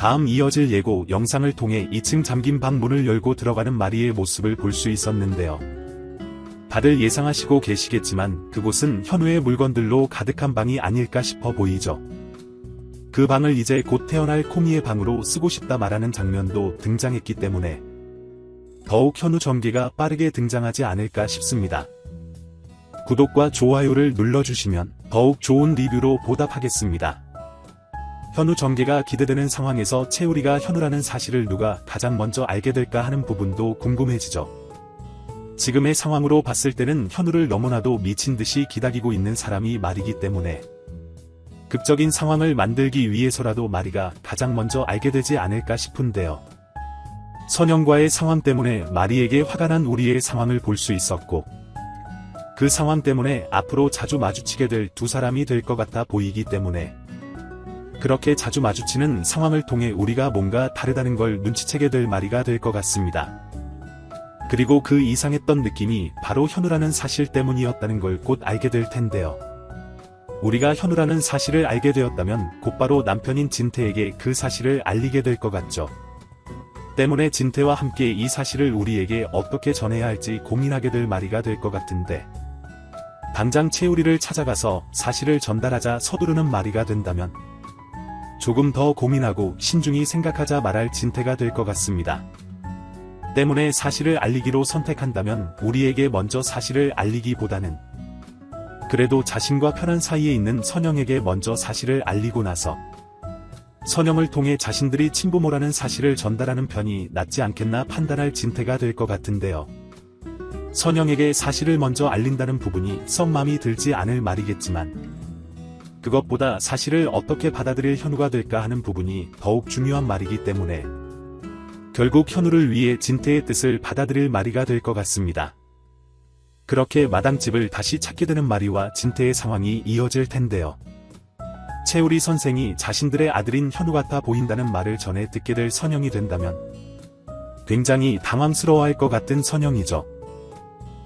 다음 이어질 예고 영상을 통해 2층 잠긴 방 문을 열고 들어가는 마리의 모습을 볼 수 있었는데요. 다들 예상하시고 계시겠지만 그곳은 현우의 물건들로 가득한 방이 아닐까 싶어 보이죠. 그 방을 이제 곧 태어날 코미의 방으로 쓰고 싶다 말하는 장면도 등장했기 때문에 더욱 현우 전개가 빠르게 등장하지 않을까 싶습니다. 구독과 좋아요를 눌러주시면 더욱 좋은 리뷰로 보답하겠습니다. 현우 전개가 기대되는 상황에서 채우리가 현우라는 사실을 누가 가장 먼저 알게 될까 하는 부분도 궁금해지죠. 지금의 상황으로 봤을 때는 현우를 너무나도 미친 듯이 기다리고 있는 사람이 마리이기 때문에 극적인 상황을 만들기 위해서라도 마리가 가장 먼저 알게 되지 않을까 싶은데요. 선영과의 상황 때문에 마리에게 화가 난 우리의 상황을 볼 수 있었고 그 상황 때문에 앞으로 자주 마주치게 될 두 사람이 될 것 같아 보이기 때문에 그렇게 자주 마주치는 상황을 통해 우리가 뭔가 다르다는 걸 눈치채게 될 마리가 될 것 같습니다. 그리고 그 이상했던 느낌이 바로 현우라는 사실 때문이었다는 걸 곧 알게 될 텐데요. 우리가 현우라는 사실을 알게 되었다면 곧바로 남편인 진태에게 그 사실을 알리게 될 것 같죠. 때문에 진태와 함께 이 사실을 우리에게 어떻게 전해야 할지 고민하게 될 마리가 될 것 같은데 당장 채우리를 찾아가서 사실을 전달하자 서두르는 마리가 된다면 조금 더 고민하고 신중히 생각하자 말할 진태가 될 것 같습니다. 때문에 사실을 알리기로 선택한다면 우리에게 먼저 사실을 알리기보다는 그래도 자신과 편한 사이에 있는 선영에게 먼저 사실을 알리고 나서 선영을 통해 자신들이 친부모라는 사실을 전달하는 편이 낫지 않겠나 판단할 진태가 될 것 같은데요. 선영에게 사실을 먼저 알린다는 부분이 썩 마음이 들지 않을 말이겠지만 그것보다 사실을 어떻게 받아들일 현우가 될까 하는 부분이 더욱 중요한 말이기 때문에 결국 현우를 위해 진태의 뜻을 받아들일 마리가 될 것 같습니다. 그렇게 마당집을 다시 찾게 되는 마리와 진태의 상황이 이어질 텐데요. 채우리 선생이 자신들의 아들인 현우 같아 보인다는 말을 전해 듣게 될 선영이 된다면 굉장히 당황스러워할 것 같은 선영이죠.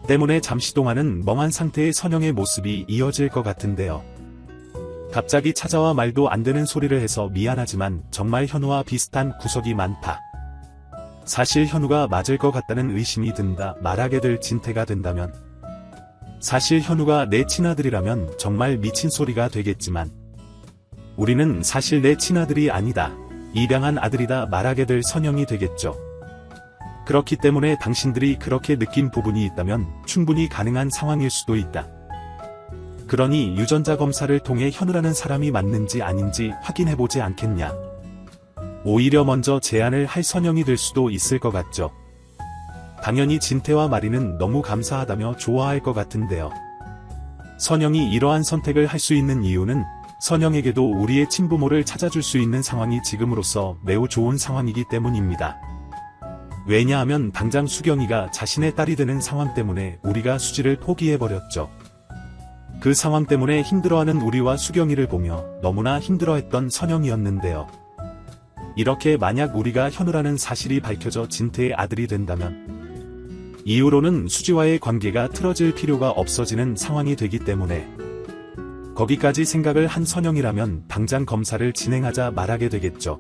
때문에 잠시 동안은 멍한 상태의 선영의 모습이 이어질 것 같은데요. 갑자기 찾아와 말도 안 되는 소리를 해서 미안하지만 정말 현우와 비슷한 구석이 많다. 사실 현우가 맞을 것 같다는 의심이 든다 말하게 될 진태가 된다면 사실 현우가 내 친아들이라면 정말 미친 소리가 되겠지만 우리는 사실 내 친아들이 아니다. 입양한 아들이다 말하게 될 선영이 되겠죠. 그렇기 때문에 당신들이 그렇게 느낀 부분이 있다면 충분히 가능한 상황일 수도 있다. 그러니 유전자 검사를 통해 현우라는 사람이 맞는지 아닌지 확인해보지 않겠냐. 오히려 먼저 제안을 할 선영이 될 수도 있을 것 같죠. 당연히 진태와 마리는 너무 감사하다며 좋아할 것 같은데요. 선영이 이러한 선택을 할 수 있는 이유는 선영에게도 우리의 친부모를 찾아줄 수 있는 상황이 지금으로서 매우 좋은 상황이기 때문입니다. 왜냐하면 당장 수경이가 자신의 딸이 되는 상황 때문에 우리가 수지를 포기해버렸죠. 그 상황 때문에 힘들어하는 우리와 수경이를 보며 너무나 힘들어했던 선영이었는데요. 이렇게 만약 우리가 현우라는 사실이 밝혀져 진태의 아들이 된다면 이후로는 수지와의 관계가 틀어질 필요가 없어지는 상황이 되기 때문에 거기까지 생각을 한 선영이라면 당장 검사를 진행하자 말하게 되겠죠.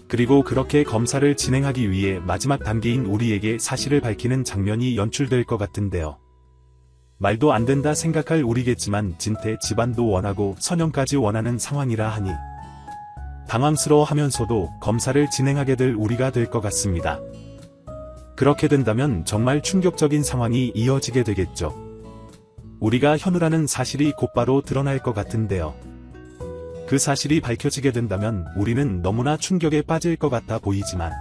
그리고 그렇게 검사를 진행하기 위해 마지막 단계인 우리에게 사실을 밝히는 장면이 연출될 것 같은데요. 말도 안 된다 생각할 우리겠지만 진태 집안도 원하고 선영까지 원하는 상황이라 하니 당황스러워하면서도 검사를 진행하게 될 우리가 될 것 같습니다. 그렇게 된다면 정말 충격적인 상황이 이어지게 되겠죠. 우리가 현우라는 사실이 곧바로 드러날 것 같은데요. 그 사실이 밝혀지게 된다면 우리는 너무나 충격에 빠질 것 같아 보이지만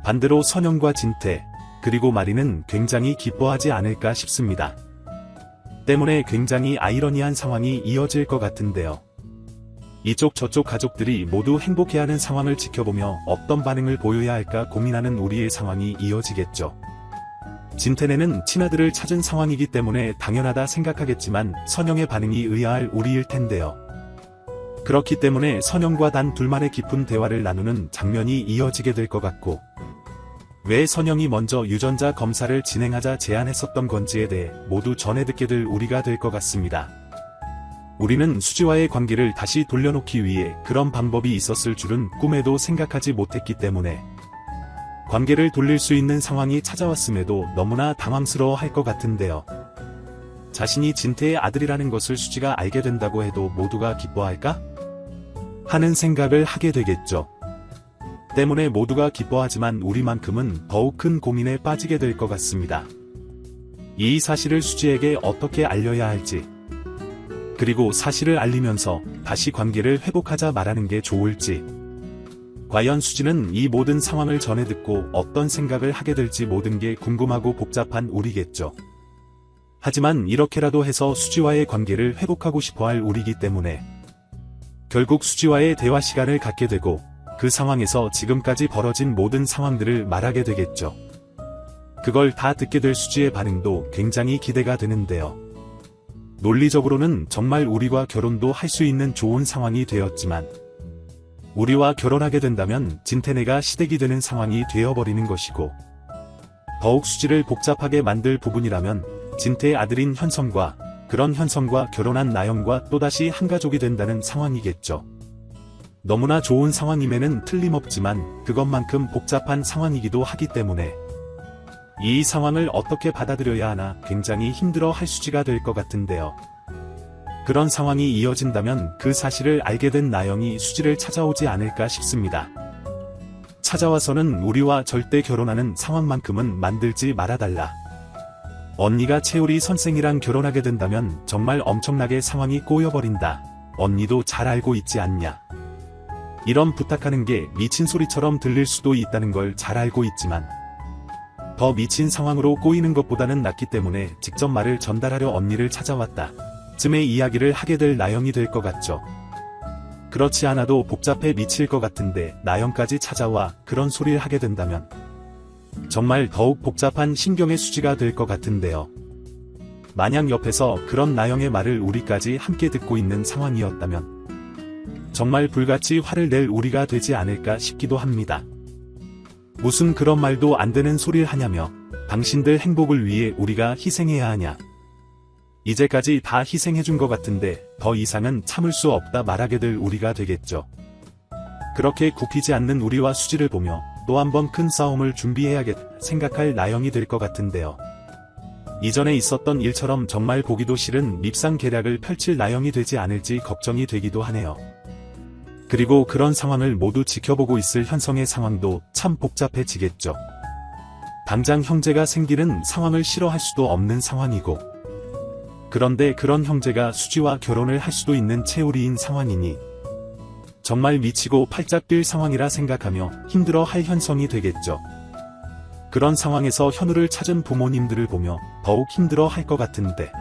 반대로 선영과 진태 그리고 마리는 굉장히 기뻐하지 않을까 싶습니다. 때문에 굉장히 아이러니한 상황이 이어질 것 같은데요. 이쪽 저쪽 가족들이 모두 행복해하는 상황을 지켜보며 어떤 반응을 보여야 할까 고민하는 우리의 상황이 이어지겠죠. 진태네는 친아들을 찾은 상황이기 때문에 당연하다 생각하겠지만 선영의 반응이 의아할 우리일 텐데요. 그렇기 때문에 선영과 단 둘만의 깊은 대화를 나누는 장면이 이어지게 될 것 같고 왜 선영이 먼저 유전자 검사를 진행하자 제안했었던 건지에 대해 모두 전해 듣게 될 우리가 될 것 같습니다. 우리는 수지와의 관계를 다시 돌려놓기 위해 그런 방법이 있었을 줄은 꿈에도 생각하지 못했기 때문에 관계를 돌릴 수 있는 상황이 찾아왔음에도 너무나 당황스러워 할 것 같은데요. 자신이 진태의 아들이라는 것을 수지가 알게 된다고 해도 모두가 기뻐할까? 하는 생각을 하게 되겠죠. 때문에 모두가 기뻐하지만 우리만큼은 더욱 큰 고민에 빠지게 될 것 같습니다. 이 사실을 수지에게 어떻게 알려야 할지, 그리고 사실을 알리면서 다시 관계를 회복하자 말하는 게 좋을지, 과연 수지는 이 모든 상황을 전해 듣고 어떤 생각을 하게 될지 모든 게 궁금하고 복잡한 우리겠죠. 하지만 이렇게라도 해서 수지와의 관계를 회복하고 싶어할 우리이기 때문에 결국 수지와의 대화 시간을 갖게 되고 그 상황에서 지금까지 벌어진 모든 상황들을 말하게 되겠죠. 그걸 다 듣게 될 수지의 반응도 굉장히 기대가 되는데요. 논리적으로는 정말 우리와 결혼도 할 수 있는 좋은 상황이 되었지만 우리와 결혼하게 된다면 진태네가 시댁이 되는 상황이 되어버리는 것이고, 더욱 수지를 복잡하게 만들 부분이라면 진태의 아들인 현성과 그런 현성과 결혼한 나영과 또다시 한 가족이 된다는 상황이겠죠. 너무나 좋은 상황임에는 틀림없지만 그것만큼 복잡한 상황이기도 하기 때문에 이 상황을 어떻게 받아들여야 하나 굉장히 힘들어 할 수지가 될 것 같은데요. 그런 상황이 이어진다면 그 사실을 알게 된 나영이 수지를 찾아오지 않을까 싶습니다. 찾아와서는 우리와 절대 결혼하는 상황만큼은 만들지 말아달라. 언니가 채우리 선생이랑 결혼하게 된다면 정말 엄청나게 상황이 꼬여버린다. 언니도 잘 알고 있지 않냐. 이런 부탁하는 게 미친 소리처럼 들릴 수도 있다는 걸 잘 알고 있지만 더 미친 상황으로 꼬이는 것보다는 낫기 때문에 직접 말을 전달하려 언니를 찾아왔다. 쯤의 이야기를 하게 될 나영이 될 것 같죠. 그렇지 않아도 복잡해 미칠 것 같은데 나영까지 찾아와 그런 소리를 하게 된다면 정말 더욱 복잡한 신경의 수지가 될 것 같은데요. 만약 옆에서 그런 나영의 말을 우리까지 함께 듣고 있는 상황이었다면 정말 불같이 화를 낼 우리가 되지 않을까 싶기도 합니다. 무슨 그런 말도 안 되는 소리를 하냐며, 당신들 행복을 위해 우리가 희생해야 하냐. 이제까지 다 희생해준 것 같은데 더 이상은 참을 수 없다 말하게 될 우리가 되겠죠. 그렇게 굽히지 않는 우리와 수지를 보며 또 한 번 큰 싸움을 준비해야겠다 생각할 나영이 될 것 같은데요. 이전에 있었던 일처럼 정말 보기도 싫은 밉상계략을 펼칠 나영이 되지 않을지 걱정이 되기도 하네요. 그리고 그런 상황을 모두 지켜보고 있을 현성의 상황도 참 복잡해지겠죠. 당장 형제가 생기는 상황을 싫어할 수도 없는 상황이고, 그런데 그런 형제가 수지와 결혼을 할 수도 있는 채우리인 상황이니 정말 미치고 팔짝 뛸 상황이라 생각하며 힘들어할 현성이 되겠죠. 그런 상황에서 현우를 찾은 부모님들을 보며 더욱 힘들어할 것 같은데,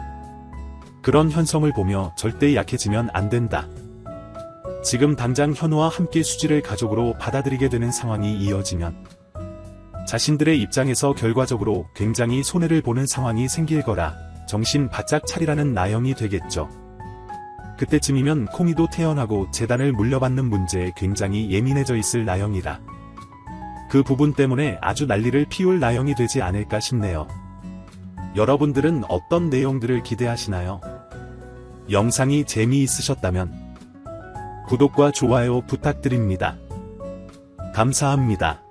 그런 현성을 보며 절대 약해지면 안 된다. 지금 당장 현우와 함께 수지를 가족으로 받아들이게 되는 상황이 이어지면 자신들의 입장에서 결과적으로 굉장히 손해를 보는 상황이 생길 거라 정신 바짝 차리라는 나영이 되겠죠. 그때쯤이면 콩이도 태어나고 재단을 물려받는 문제에 굉장히 예민해져 있을 나영이라 그 부분 때문에 아주 난리를 피울 나영이 되지 않을까 싶네요. 여러분들은 어떤 내용들을 기대하시나요? 영상이 재미있으셨다면 구독과 좋아요 부탁드립니다. 감사합니다.